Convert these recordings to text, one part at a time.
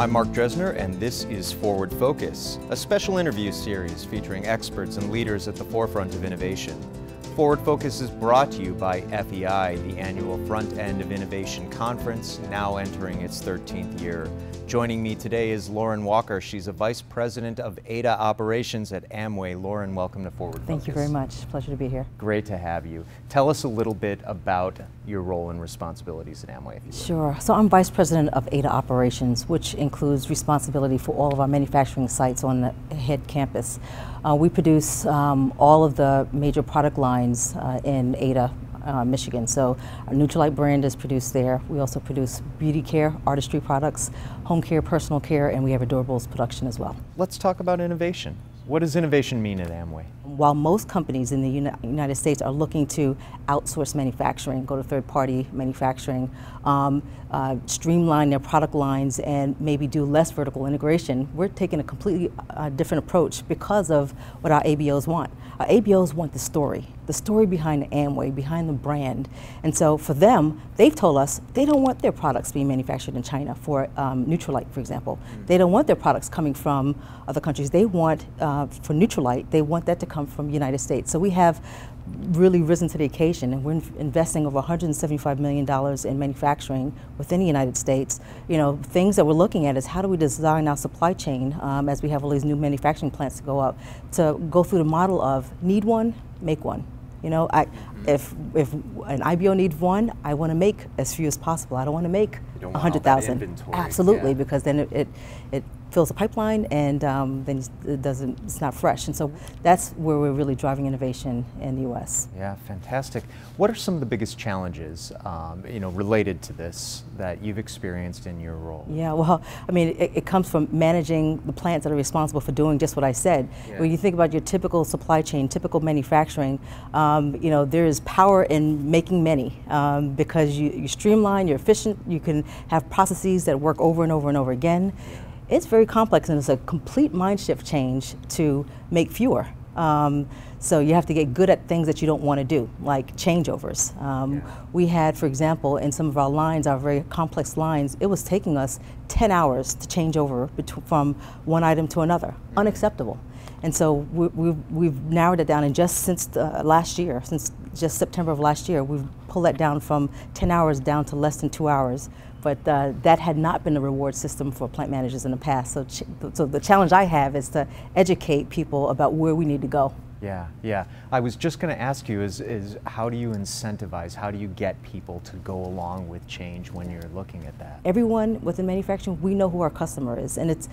I'm Mark Dresner, and this is Forward Focus, a special interview series featuring experts and leaders at the forefront of innovation. Forward Focus is brought to you by FEI, the annual Front End of Innovation Conference, now entering its 13th year. Joining me today is Lauren Walker. She's a Vice President of ADA Operations at Amway. Lauren, welcome to Forward Focus. Thank you very much. Pleasure to be here. Great to have you. Tell us a little bit about your role and responsibilities at Amway, if you would. Sure. So I'm Vice President of ADA Operations, which includes responsibility for all of our manufacturing sites on the head campus. We produce all of the major product lines in Ada, Michigan. So our Nutrilite brand is produced there. We also produce beauty care, artistry products, home care, personal care, and we have a durables production as well. Let's talk about innovation. What does innovation mean at Amway? While most companies in the United States are looking to outsource manufacturing, go to third-party manufacturing, streamline their product lines and maybe do less vertical integration, we're taking a completely different approach because of what our ABOs want. Our ABOs want the story behind Amway, behind the brand. And so for them, they've told us they don't want their products being manufactured in China for Nutrilite, for example. They don't want their products coming from other countries. They want, for Nutrilite, they want that to come from the United States. So we have really risen to the occasion, and we're investing over $175 million in manufacturing within the United States. You know, things that we're looking at is how do we design our supply chain as we have all these new manufacturing plants to go through the model of need one, make one. You know, if an IBO needs one, I want to make as few as possible. I don't want to make 100,000. Absolutely, yeah. Because then it fills the pipeline and then it's not fresh. And so that's where we're really driving innovation in the U.S. Yeah, fantastic. What are some of the biggest challenges, related to this that you've experienced in your role? Yeah, well, I mean, it comes from managing the plants that are responsible for doing just what I said. Yeah. When you think about your typical supply chain, typical manufacturing, there is power in making many because you streamline, you're efficient, you can have processes that work over and over and over again. Yeah. It's very complex, and it's a complete mind shift change to make fewer. So you have to get good at things that you don't want to do, like changeovers. We had, for example, in some of our lines, our very complex lines, it was taking us 10 hours to change over from one item to another. Unacceptable. And so we've narrowed it down, and just since last year, since just September of last year, we've pulled that down from 10 hours down to less than 2 hours. But that had not been the reward system for plant managers in the past. So the challenge I have is to educate people about where we need to go. Yeah. I was just going to ask you is how do you incentivize, how do you get people to go along with change when you're looking at that? Everyone within manufacturing, we know who our customer is, and it's,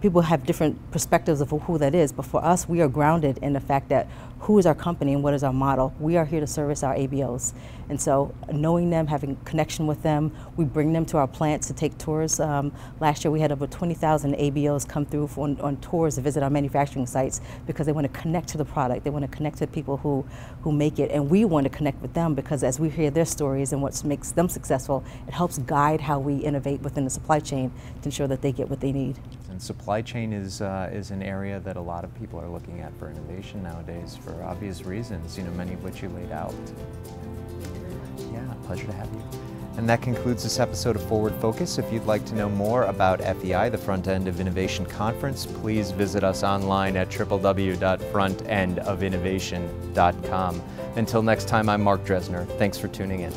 people have different perspectives of who that is, but for us, we are grounded in the fact that who is our company and what is our model. We are here to service our ABOs. And so knowing them, having connection with them, we bring them to our plants to take tours. Last year we had over 20,000 ABOs come through on tours to visit our manufacturing sites because they want to connect to the product. They want to connect to the people who make it, and we want to connect with them because as we hear their stories and what makes them successful, it helps guide how we innovate within the supply chain to ensure that they get what they need. And supply chain is an area that a lot of people are looking at for innovation nowadays for obvious reasons, many of which you laid out. Yeah, pleasure to have you. And that concludes this episode of Forward Focus. If you'd like to know more about FEI, the Front End of Innovation Conference, please visit us online at www.frontendofinnovation.com. Until next time, I'm Mark Dresner. Thanks for tuning in.